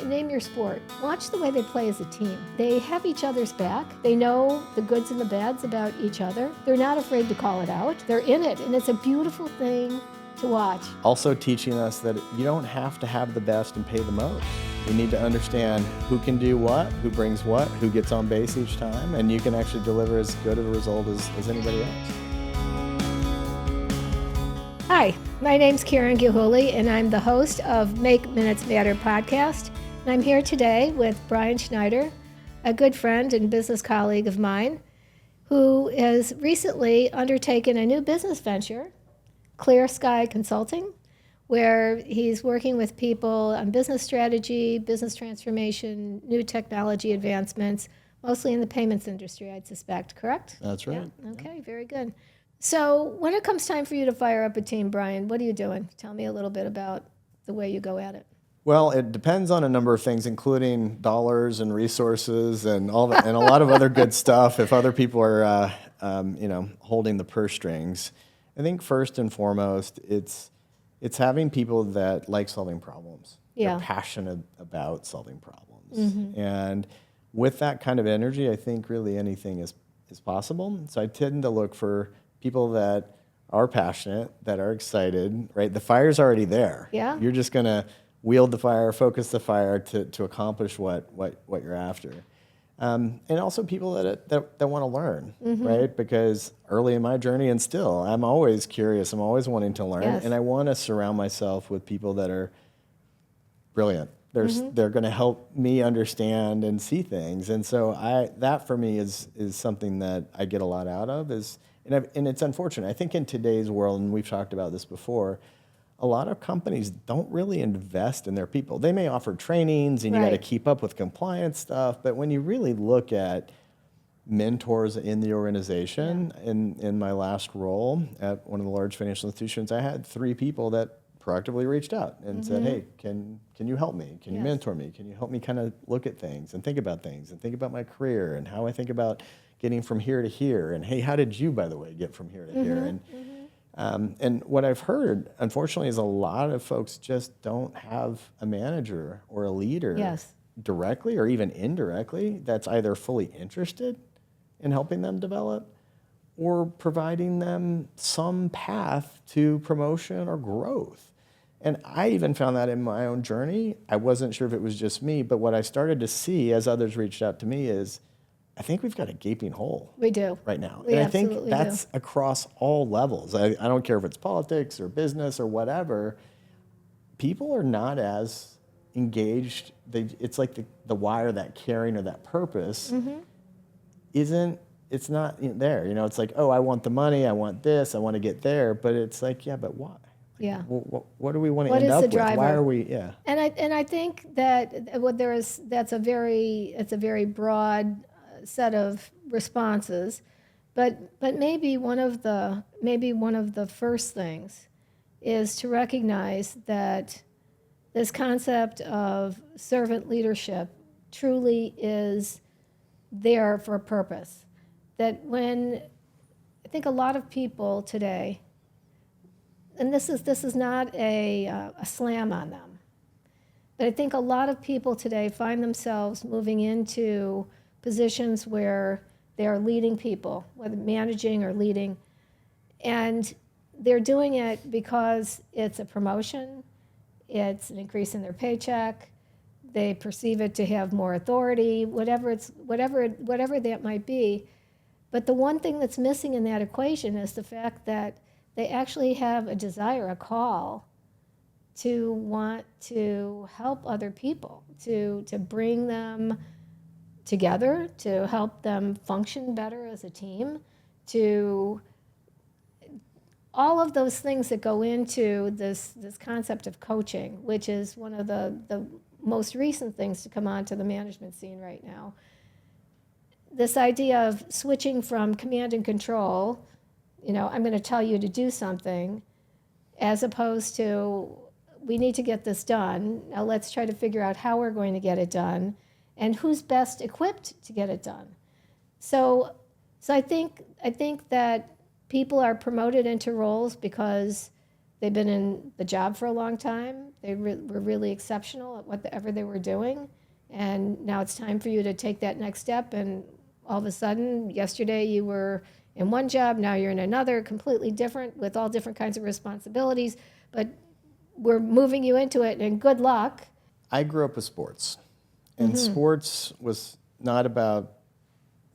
name your sport. Watch the way they play as a team. They have each other's back. They know the goods and the bads about each other. They're not afraid to call it out. They're in it, and it's a beautiful thing to watch. Also teaching us that you don't have to have the best and pay the most. You need to understand who can do what, who brings what, who gets on base each time, and you can actually deliver as good of a result as anybody else. Hi, my name's Karen Gilhooly, and I'm the host of Make Minutes Matter podcast. And I'm here today with Bryan Schneider, a good friend and business colleague of mine, who has recently undertaken a new business venture, Clear Sky Consulting, where he's working with people on business strategy, business transformation, new technology advancements, mostly in the payments industry, I'd suspect, correct? That's right. Yeah. Okay, very good. So when it comes time for you to fire up a team, Bryan, what are you doing? Tell me a little bit about the way you go at it. Well, it depends on a number of things, including dollars and resources and all that, and a lot of other good stuff. If other people are, holding the purse strings, I think first and foremost, it's having people that like solving problems. Yeah. They're passionate about solving problems, and with that kind of energy, I think really anything is possible. So I tend to look for people that are passionate, that are excited, right? The fire's already there. Yeah. You're just going to wield the fire, focus the fire to accomplish what you're after. And also people that want to learn, right? Because early in my journey and still, I'm always curious. I'm always wanting to learn. Yes. And I want to surround myself with people that are brilliant. They're going to help me understand and see things. And so that for me is something that I get a lot out of. And it's unfortunate. I think in today's world, and we've talked about this before, a lot of companies don't really invest in their people. They may offer trainings and you got to keep up with compliance stuff, but when you really look at mentors in the organization, in my last role at one of the large financial institutions, I had 3 people that proactively reached out and said, hey, can you help me? Can you mentor me? Can you help me kind of look at things and think about my career and how I think about getting from here to here? And hey, how did you, by the way, get from here to here? And what I've heard, unfortunately, is a lot of folks just don't have a manager or a leader directly or even indirectly that's either fully interested in helping them develop or providing them some path to promotion or growth. And I even found that in my own journey. I wasn't sure if it was just me, but what I started to see as others reached out to me is, I think we've got a gaping hole. We do. Right now. We and I think that's do. across all levels. I don't care if it's politics or business or whatever. People are not as engaged. It's like the wire, that caring or that purpose it's not there. It's like, oh, I want the money, I want this, I want to get there. But it's like, yeah, but why? Yeah. What do we want to What end is up the with? driver? Why are we? Yeah. And I think that it's a very broad set of responses, but maybe one of the first things is to recognize that this concept of servant leadership truly is there for a purpose. That when I think a lot of people today, and this is not a slam on them, but I think a lot of people today find themselves moving into positions where they are leading people, whether managing or leading, and they're doing it because it's a promotion, it's an increase in their paycheck, they perceive it to have more authority, whatever that might be. But the one thing that's missing in that equation is the fact that they actually have a desire, a call to want to help other people, to bring them together, to help them function better as a team, to all of those things that go into this concept of coaching, which is one of the most recent things to come onto the management scene right now. This idea of switching from command and control, I'm going to tell you to do something, as opposed to, we need to get this done. Now let's try to figure out how we're going to get it done and who's best equipped to get it done. So I think that people are promoted into roles because They've been in the job for a long time. They were really exceptional at whatever they were doing. And now it's time for you to take that next step. And all of a sudden, yesterday you were in one job, now you're in another, completely different, with all different kinds of responsibilities. But we're moving you into it, and good luck. I grew up with sports, and sports was not about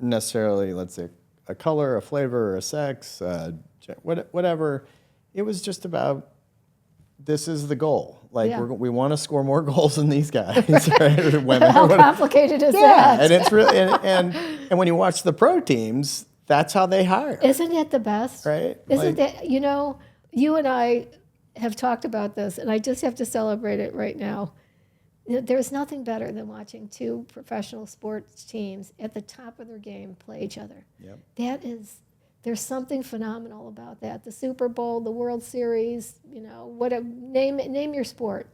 necessarily, let's say, a color, a flavor, or a sex, whatever. It was just about, this is the goal. Like, Yeah. we want to score more goals than these guys, right? Or women. How or whatever. complicated is Yeah, that? and it's really, and when you watch the pro teams, that's how they hire, Isn't it the best? right? Isn't Like, that, you and I have talked about this, and I just have to celebrate it right now. There's nothing better than watching two professional sports teams at the top of their game play each other. Yep. There's something phenomenal about that. The Super Bowl, the World Series, name your sport.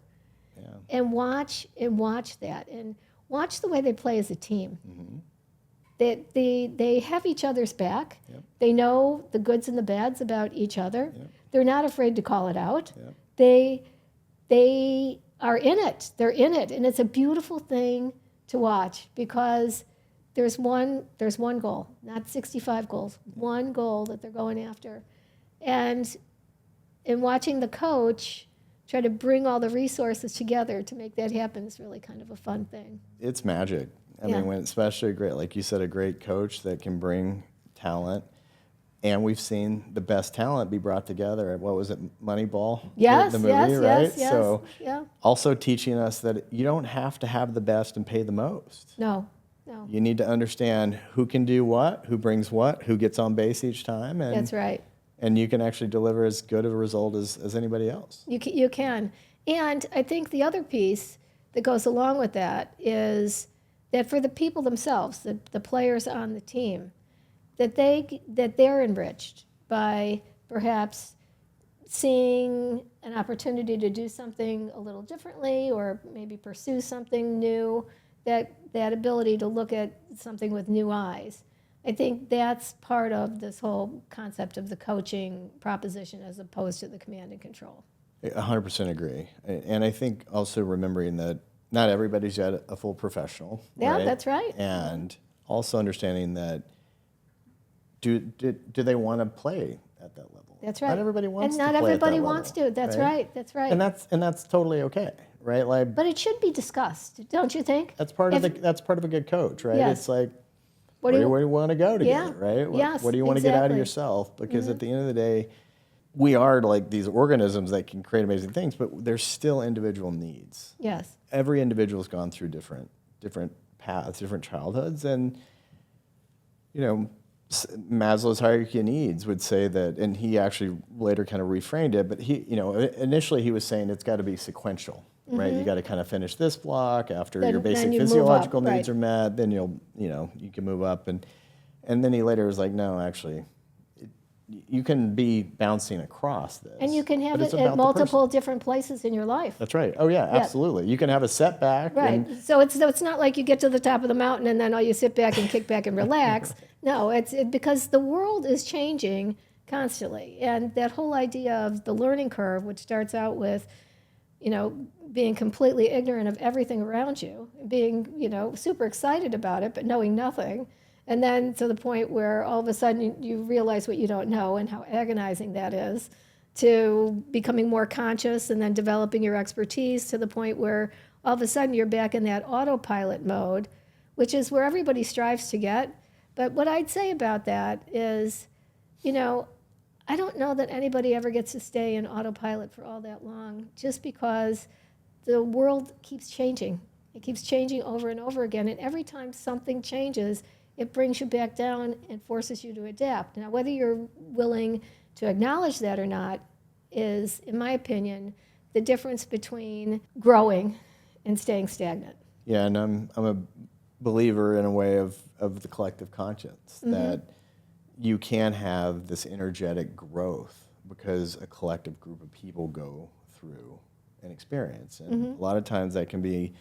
Yeah. And watch that, and watch the way they play as a team. They have each other's back. Yep. They know the goods and the bads about each other. Yep. They're not afraid to call it out. Yep. They are in it. They're in it, and it's a beautiful thing to watch, because there's one goal, not 65 goals. One goal that they're going after, and in watching the coach try to bring all the resources together to make that happen is really kind of a fun thing. It's magic. I Yeah. mean, when especially like you said, a great coach that can bring talent. And we've seen the best talent be brought together at, what was it, Moneyball? Yes, the movie, yes, right? yes, yes. So Yeah. also teaching us that you don't have to have the best and pay the most. No. You need to understand who can do what, who brings what, who gets on base each time. And, That's right. And you can actually deliver as good of a result as anybody else. You can. And I think the other piece that goes along with that is that for the people themselves, the players on the team, that they're enriched by perhaps seeing an opportunity to do something a little differently, or maybe pursue something new, that ability to look at something with new eyes. I think that's part of this whole concept of the coaching proposition, as opposed to the command and control. 100% agree. And I think also remembering that not everybody's yet a full professional. Yeah, right? that's right. And also understanding that do they want to play at that level? That's right. Not everybody wants and not to play everybody at that wants level, to. That's right. That's right. And that's totally okay, right? Like, But it should be discussed, don't you think? that's part of a good coach, right? Yes. It's like, What where do do you want to go together, Yeah. right? Yes, What do you want to get out of exactly. yourself? Because at the end of the day, we are like these organisms that can create amazing things, but there's still individual needs. Yes. Every individual's gone through different paths, different childhoods, and Maslow's hierarchy of needs would say that, and he actually later kind of reframed it, but initially he was saying it's got to be sequential, right? You got to kind of finish this block after your Then basic you move physiological up, needs right. are met, then you can move up, and then he later was like, no, actually, you can be bouncing across this. And you can have but it's it about at the person. multiple different places in your life. That's right. Oh yeah, absolutely. You can have a setback. Right. And, So it's not like you get to the top of the mountain and then you sit back and kick back and relax. No, it's because the world is changing constantly. And that whole idea of the learning curve, which starts out with, being completely ignorant of everything around you, being, super excited about it, but knowing nothing. And then to the point where all of a sudden you realize what you don't know and how agonizing that is, to becoming more conscious and then developing your expertise to the point where all of a sudden you're back in that autopilot mode, which is where everybody strives to get. But what I'd say about that is, I don't know that anybody ever gets to stay in autopilot for all that long, just because the world keeps changing. It keeps changing over and over again. And every time something changes, it brings you back down and forces you to adapt. Now, whether you're willing to acknowledge that or not is, in my opinion, the difference between growing and staying stagnant. Yeah, and I'm a believer in a way of the collective conscience, that you can have this energetic growth because a collective group of people go through an experience. And a lot of times that can be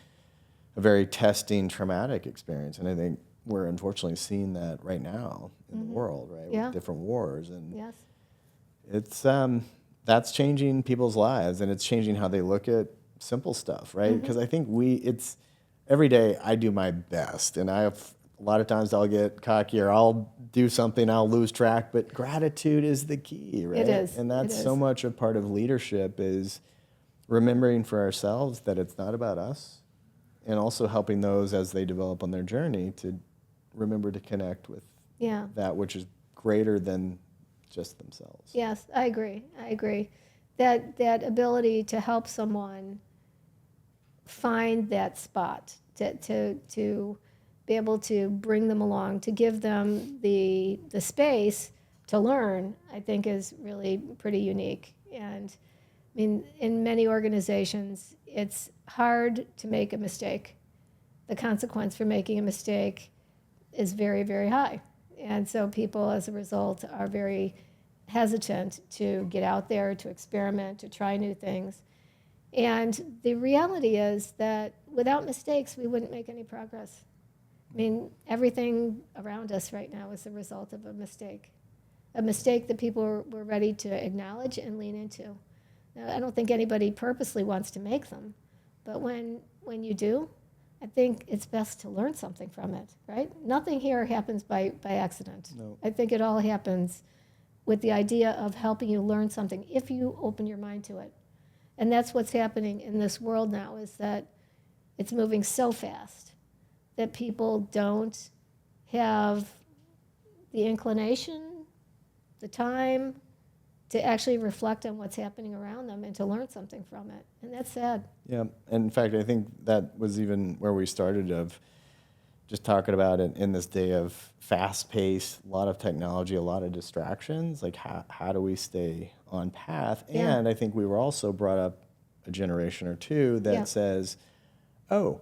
a very testing, traumatic experience. And I think we're unfortunately seeing that right now in the world, right? Yeah. With different wars. And Yes. it's that's changing people's lives, and it's changing how they look at simple stuff, right? Because I think it's every day I do my best, and a lot of times I'll get cocky or I'll do something, I'll lose track, but gratitude is the key, right? It is. And that's It so is. much a part of leadership is remembering for ourselves that it's not about us, and also helping those as they develop on their journey to remember to connect with Yeah. that which is greater than just themselves. Yes, I agree. I agree. That ability to help someone find that spot, to be able to bring them along, to give them the space to learn, I think is really pretty unique. And I mean, in many organizations, it's hard to make a mistake. The consequence for making a mistake is very, very high. And so people, as a result, are very hesitant to get out there, to experiment, to try new things. And the reality is that without mistakes, we wouldn't make any progress. I mean, everything around us right now is the result of a mistake that people were ready to acknowledge and lean into. Now, I don't think anybody purposely wants to make them, but when you do, I think it's best to learn something from it, right? Nothing here happens by accident. No. I think it all happens with the idea of helping you learn something if you open your mind to it. And that's what's happening in this world now, is that it's moving so fast that people don't have the inclination, the time to actually reflect on what's happening around them and to learn something from it. And that's sad. Yeah, and in fact, I think that was even where we started of just talking about it in this day of fast-paced, a lot of technology, a lot of distractions, like how do we stay on path? Yeah. And I think we were also brought up a generation or two that says, oh,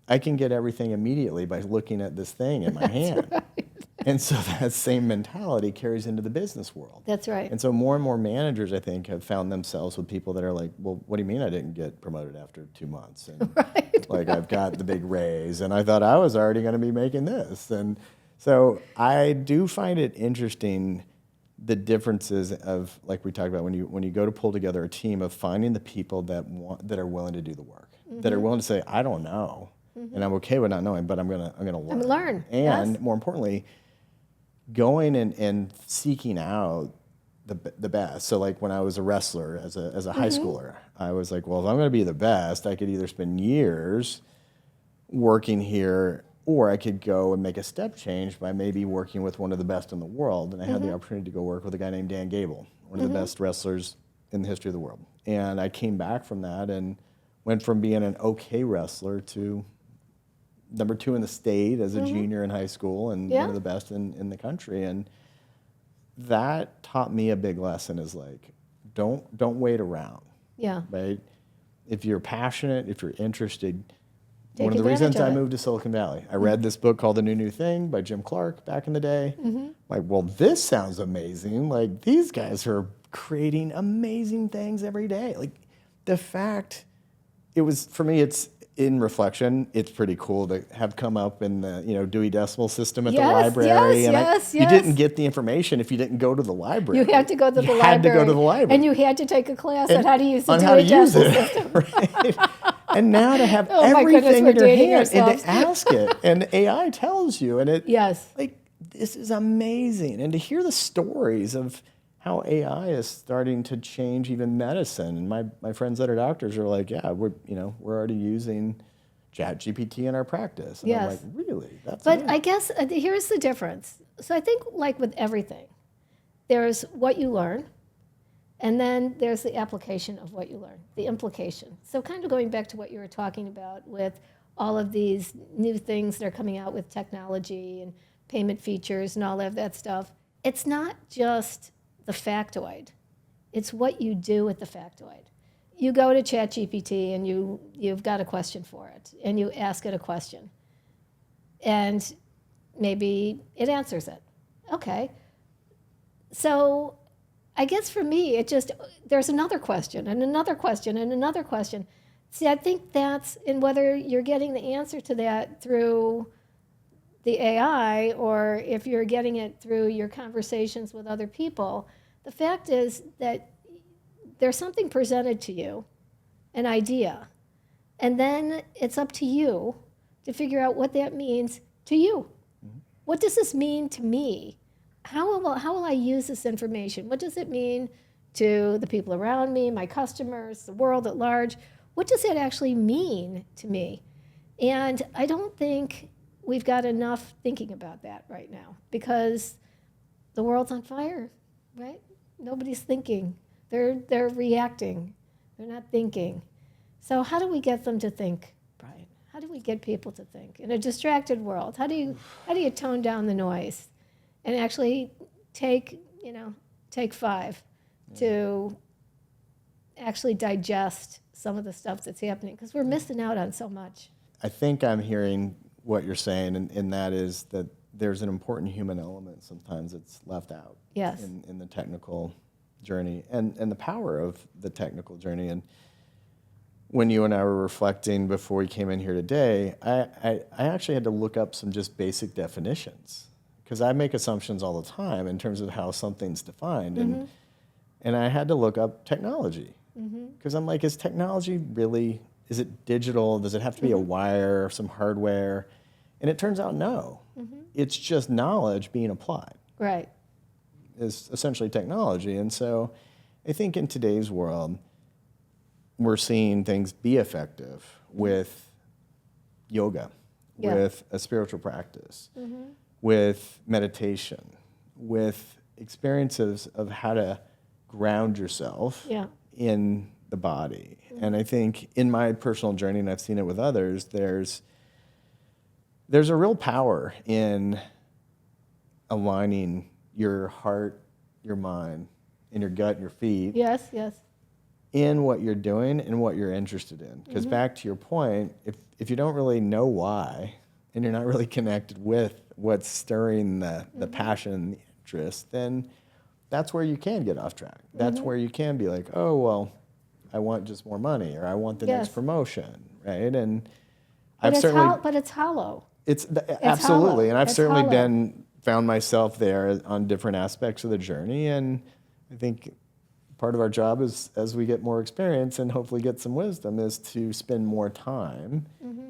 I can get everything immediately by looking at this thing in my hand. Right. And so that same mentality carries into the business world. That's right. And so more and more managers, I think, have found themselves with people that are like, well, what do you mean I didn't get promoted after 2 months? And Right. like, I've got the big raise, and I thought I was already going to be making this. And so I do find it interesting, the differences of, like we talked about, when you go to pull together a team, of finding the people that are willing to do the work, that are willing to say, I don't know, and I'm okay with not knowing, but I'm gonna learn. Learn. And Yes. more importantly, going and seeking out the best. So like when I was a wrestler as a high schooler, I was like, well, if I'm going to be the best, I could either spend years working here, or I could go and make a step change by maybe working with one of the best in the world. And I had the opportunity to go work with a guy named Dan Gable, one of the best wrestlers in the history of the world. And I came back from that and went from being an okay wrestler to number 2 in the state as a junior in high school, and one of the best in the country. And that taught me a big lesson, is like, don't wait around, Yeah. right? If you're passionate, if you're interested. Take One of the advantage reasons of I it. moved to Silicon Valley, I read this book called The New Thing by Jim Clark back in the day. Like, well, this sounds amazing. Like, these guys are creating amazing things every day. Like, the fact, it was, for me, it's, in reflection, it's pretty cool to have come up in the Dewey Decimal System at the library. Yes. You didn't get the information if you didn't go to the library. You had to go to the library. You had to go to the library. And you had to take a class on how to use the on how to Dewey use Decimal it, System. right? And now to have Oh my goodness, everything we're in your dating hand and ourselves. to ask it, and AI tells you, and it Yes. like, this is amazing. And to hear the stories of how AI is starting to change even medicine, and my friends that are doctors are like, yeah, we're already using ChatGPT in our practice. And Yes. I'm like, really? That's But it? I guess here's the difference. So I think, like with everything, there's what you learn, and then there's the application of what you learn, the implication. So kind of going back to what you were talking about with all of these new things that are coming out with technology and payment features and all of that stuff, it's not just the factoid. It's what you do with the factoid. You go to ChatGPT and you've got a question for it, and you ask it a question, and maybe it answers it. Okay. So I guess for me, there's another question and another question and another question. See, I think that's, and whether you're getting the answer to that through the AI or if you're getting it through your conversations with other people, the fact is that there's something presented to you, an idea, and then it's up to you to figure out what that means to you. What does this mean to me? How will I use this information? What does it mean to the people around me, my customers, the world at large? What does it actually mean to me? And I don't think we've got enough thinking about that right now because the world's on fire, right? Nobody's thinking. They're reacting. They're not thinking. So how do we get them to think, Bryan? How do we get people to think in a distracted world? How do you tone down the noise and actually take 5 to actually digest some of the stuff that's happening? Because we're missing out on so much. I think I'm hearing what you're saying, and that is that there's an important human element sometimes that's left out Yes. in the technical journey and the power of the technical journey. And when you and I were reflecting before we came in here today, I actually had to look up some just basic definitions because I make assumptions all the time in terms of how something's defined. And I had to look up technology because I'm like, is technology really, is it digital? Does it have to be a wire or some hardware? And it turns out no. It's just knowledge being applied. Right. Is essentially technology. And so I think in today's world, we're seeing things be effective with yoga, with a spiritual practice, with meditation, with experiences of how to ground yourself in the body. And I think in my personal journey, and I've seen it with others, there's a real power in aligning your heart, your mind, and your gut, and your feet. Yes. In what you're doing and what you're interested in. Because back to your point, if you don't really know why, and you're not really connected with what's stirring the passion and the interest, then that's where you can get off track. That's where you can be like, oh, well, I want just more money, or I want the next promotion, right? And But it's hollow. It's absolutely, hollow. and I've It's certainly hollow. found myself there on different aspects of the journey, and I think part of our job is, as we get more experience and hopefully get some wisdom, is to spend more time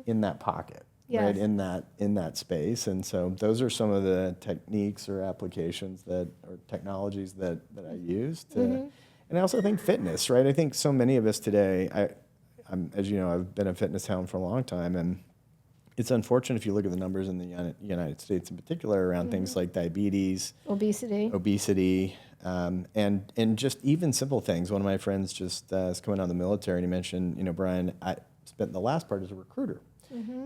in that pocket, right? In that space. And so those are some of the techniques or applications or technologies that I use to, and I also think fitness, right? I think so many of us today, I'm, as you know, I've been a fitness hound for a long time, and it's unfortunate if you look at the numbers in the United States in particular around things like diabetes, obesity, and just even simple things. One of my friends just is coming out of the military, and he mentioned, Bryan, I spent the last part as a recruiter.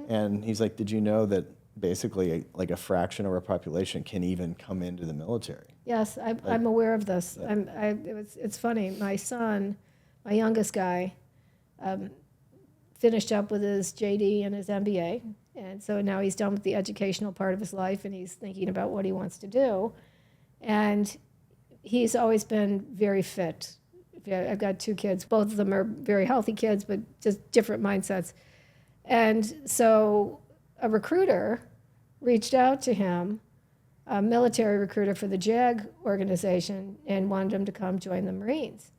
And he's like, did you know that basically like a fraction of our population can even come into the military? Yes, I'm aware of this. It's funny. My son, my youngest guy, finished up with his JD and his MBA, and so now he's done with the educational part of his life, and he's thinking about what he wants to do. And he's always been very fit. I've got 2 kids. Both of them are very healthy kids, but just different mindsets. And so a recruiter reached out to him, a military recruiter for the JAG organization, and wanted him to come join the Marines.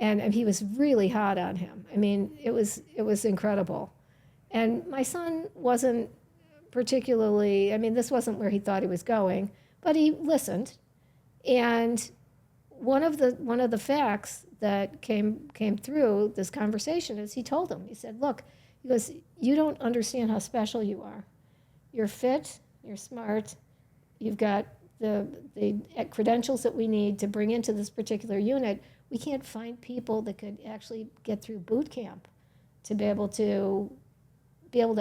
And he was really hot on him. I mean, it was incredible. And my son wasn't particularly, this wasn't where he thought he was going, but he listened. And one of the facts that came through this conversation is he told him, he said, look, he goes, you don't understand how special you are. You're fit, you're smart, you've got the credentials that we need to bring into this particular unit. We can't find people that could actually get through boot camp to be able to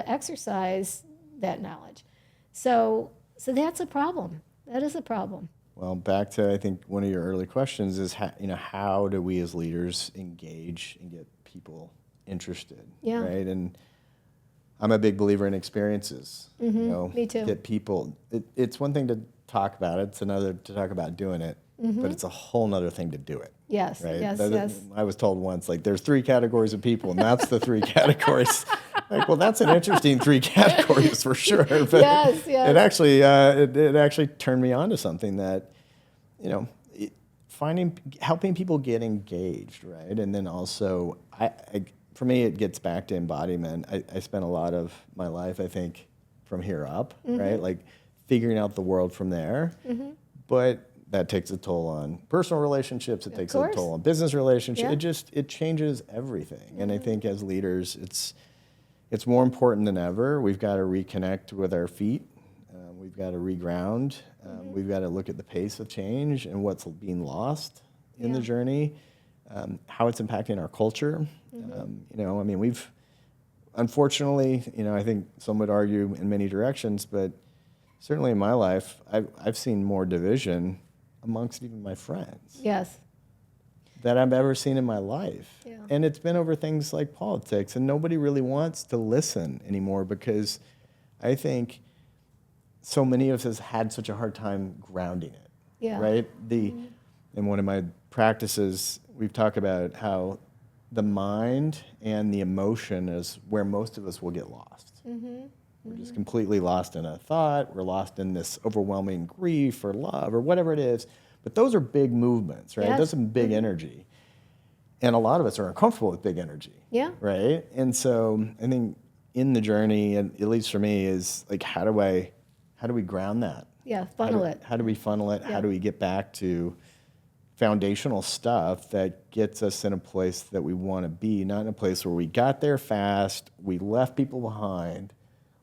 exercise that knowledge. So that's a problem. That is a problem. Well, back to, I think, one of your early questions is, how do we as leaders engage and get people interested, right? And I'm a big believer in experiences. Me too. Get people. It's one thing to talk about it. It's another to talk about doing it. But it's a whole nother thing to do it. Yes, right? yes. I was told once, like, there's 3 categories of people, and that's the 3 categories. Like, well, that's an interesting 3 categories for sure. But yes. it actually turned me on to something that, helping people get engaged, right? And then also, for me, it gets back to embodiment. I spent a lot of my life, I think, from here up, right? Like figuring out the world from there. But that takes a toll on personal relationships. It takes a toll on business relationships. Yeah. It changes everything. And I think as leaders, it's more important than ever. We've got to reconnect with our feet. We've got to reground. We've got to look at the pace of change and what's being lost in the journey, how it's impacting our culture. We've, unfortunately, I think some would argue in many directions, but certainly in my life, I've seen more division amongst even my friends. Yes. That I've ever seen in my life. Yeah. And it's been over things like politics, and nobody really wants to listen anymore because I think so many of us had such a hard time grounding it. Yeah. Right? In one of my practices, we've talked about how the mind and the emotion is where most of us will get lost. We're just completely lost in a thought. We're lost in this overwhelming grief or love or whatever it is. But those are big movements, right? Yes. Those are big energy. And a lot of us are uncomfortable with big energy. Yeah. Right? And so I think in the journey, and at least for me, is like, how do we ground that? Yeah, funnel it. How do we funnel it? Yeah. How do we get back to foundational stuff that gets us in a place that we want to be, not in a place where we got there fast, we left people behind.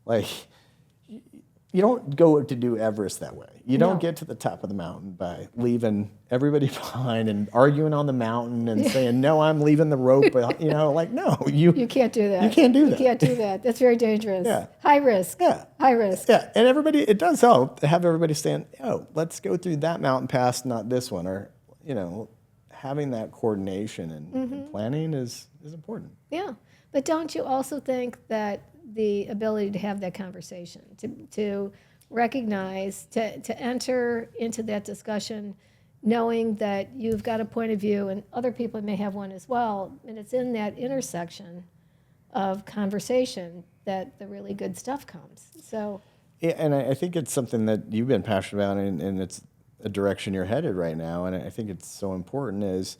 Like, you don't go to do Everest that way. You don't get to the top of the mountain by leaving everybody behind and arguing on the mountain and saying, no, I'm leaving the rope. No, You can't do that. You can't do that. You can't do that. That's very dangerous. Yeah. High risk. Yeah. High risk. Yeah, and it does help to have everybody saying, oh, let's go through that mountain pass, not this one. Or, having that coordination and planning is important. Yeah. But don't you also think that the ability to have that conversation, to recognize, to enter into that discussion, knowing that you've got a point of view and other people may have one as well, and it's in that intersection of conversation that the really good stuff comes. So, yeah, and I think it's something that you've been passionate about, and it's a direction you're headed right now. And I think it's so important is,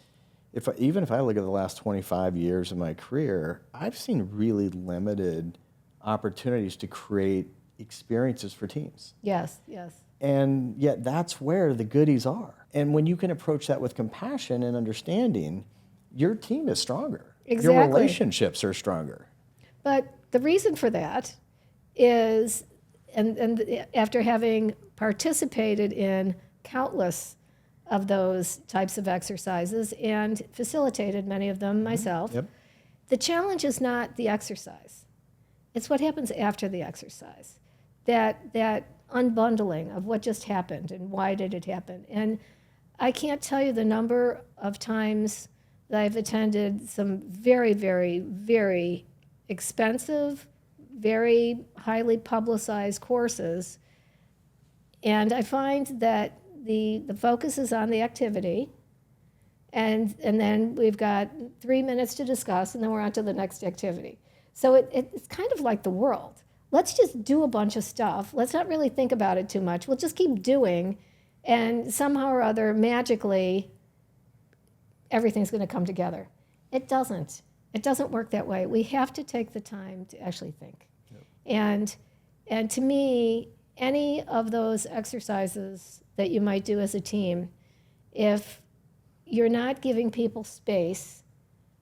even if I look at the last 25 years of my career, I've seen really limited opportunities to create experiences for teams. yes, yes. And yet that's where the goodies are. And when you can approach that with compassion and understanding, your team is stronger. Exactly. Your relationships are stronger. But the reason for that is, and after having participated in countless of those types of exercises and facilitated many of them myself, Yep. the challenge is not the exercise. It's what happens after the exercise. That unbundling of what just happened and why did it happen. And I can't tell you the number of times that I've attended some very, very, very expensive, very highly publicized courses. And I find that the focus is on the activity, and then we've got 3 minutes to discuss, and then we're on to the next activity. So it's kind of like the world. Let's just do a bunch of stuff. Let's not really think about it too much. We'll just keep doing, and somehow or other, magically, everything's going to come together. It doesn't. It doesn't work that way. We have to take the time to actually think. Yep. And to me, any of those exercises that you might do as a team, if you're not giving people space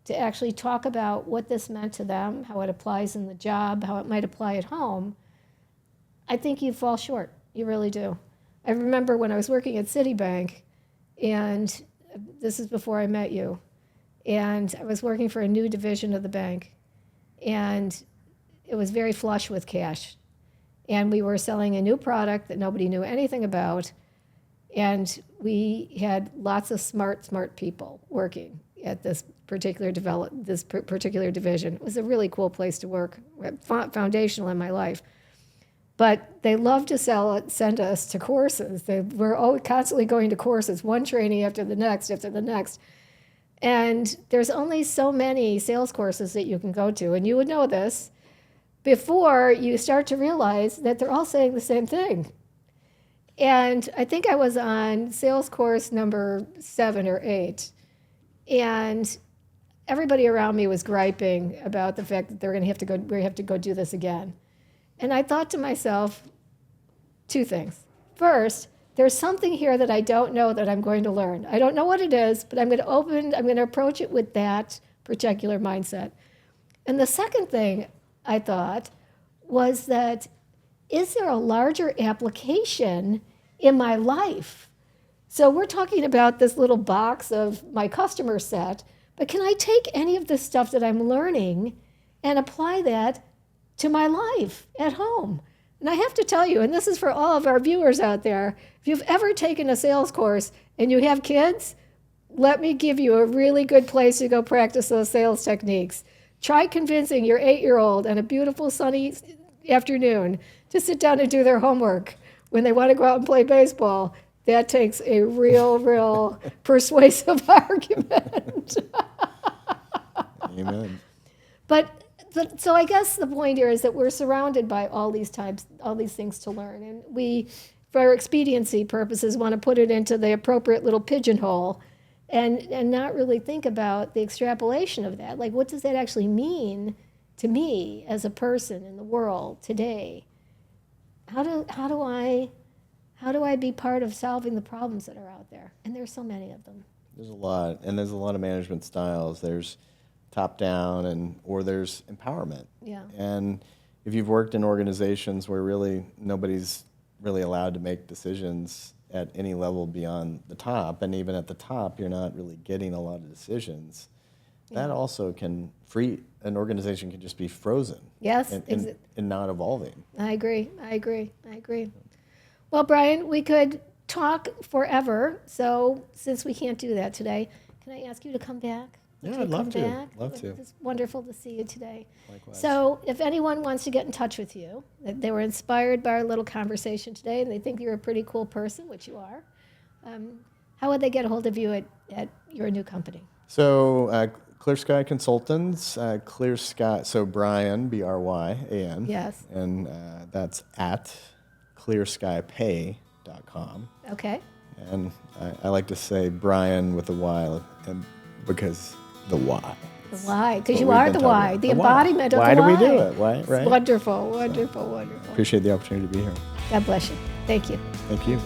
to actually talk about what this meant to them, how it applies in the job, how it might apply at home, I think you fall short. You really do. I remember when I was working at Citibank, and this is before I met you, and I was working for a new division of the bank, and it was very flush with cash. And we were selling a new product that nobody knew anything about, and we had lots of smart people working at this particular division. It was a really cool place to work, foundational in my life. But they loved to send us to courses. They were constantly going to courses, one training after the next. And there's only so many sales courses that you can go to, and you would know this, before you start to realize that they're all saying the same thing. And I think I was on sales course number 7 or 8. And everybody around me was griping about the fact that we have to go do this again. And I thought to myself, 2 things. First, there's something here that I don't know that I'm going to learn. I don't know what it is, but I'm going to approach it with that particular mindset. And the second thing I thought was that, is there a larger application in my life? So we're talking about this little box of my customer set, but can I take any of the stuff that I'm learning and apply that to my life at home? And I have to tell you, and this is for all of our viewers out there, if you've ever taken a sales course and you have kids, let me give you a really good place to go practice those sales techniques. Try convincing your 8-year-old on a beautiful sunny afternoon to sit down and do their homework when they want to go out and play baseball. That takes a real persuasive argument. Amen. So I guess the point here is that we're surrounded by all these things to learn, and we, for expediency purposes, want to put it into the appropriate little pigeonhole, and not really think about the extrapolation of that. Like, what does that actually mean to me as a person in the world today? How do I be part of solving the problems that are out there? And there's so many of them. There's a lot, and there's a lot of management styles. There's top down, or there's empowerment. Yeah. And if you've worked in organizations where really nobody's really allowed to make decisions at any level beyond the top, and even at the top, you're not really getting a lot of decisions. That also can an organization can just be frozen. Yes. And not evolving. I agree. Well, Bryan, we could talk forever. So since we can't do that today, can I ask you to come back? Yeah, I'd love to. Love to. It's wonderful to see you today. Likewise. So if anyone wants to get in touch with you, that they were inspired by our little conversation today, and they think you're a pretty cool person, which you are, how would they get a hold of you at your new company? So Clear Sky Consultants, Clear Sky, so Bryan, B-R-Y-A-N. Yes. And that's at clearskypay.com. Okay. And I like to say Bryan with a Y, because the why. The why, because you are the why, the embodiment of the why. Why do we do it? Why, right? It's wonderful. Appreciate the opportunity to be here. God bless you. Thank you. Thank you.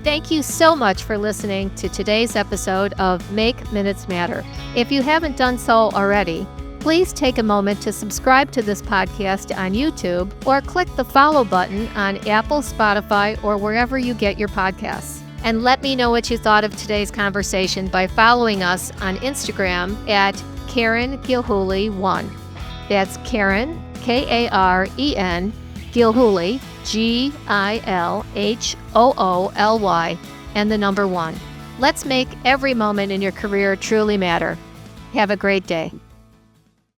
Thank you so much for listening to today's episode of Make Minutes Matter. If you haven't done so already, please take a moment to subscribe to this podcast on YouTube or click the follow button on Apple, Spotify, or wherever you get your podcasts. And let me know what you thought of today's conversation by following us on Instagram at Karen Gilhooly 1. That's Karen, K-A-R-E-N, Gilhooly, G-I-L-H-O-O-L-Y, and the number 1. Let's make every moment in your career truly matter. Have a great day.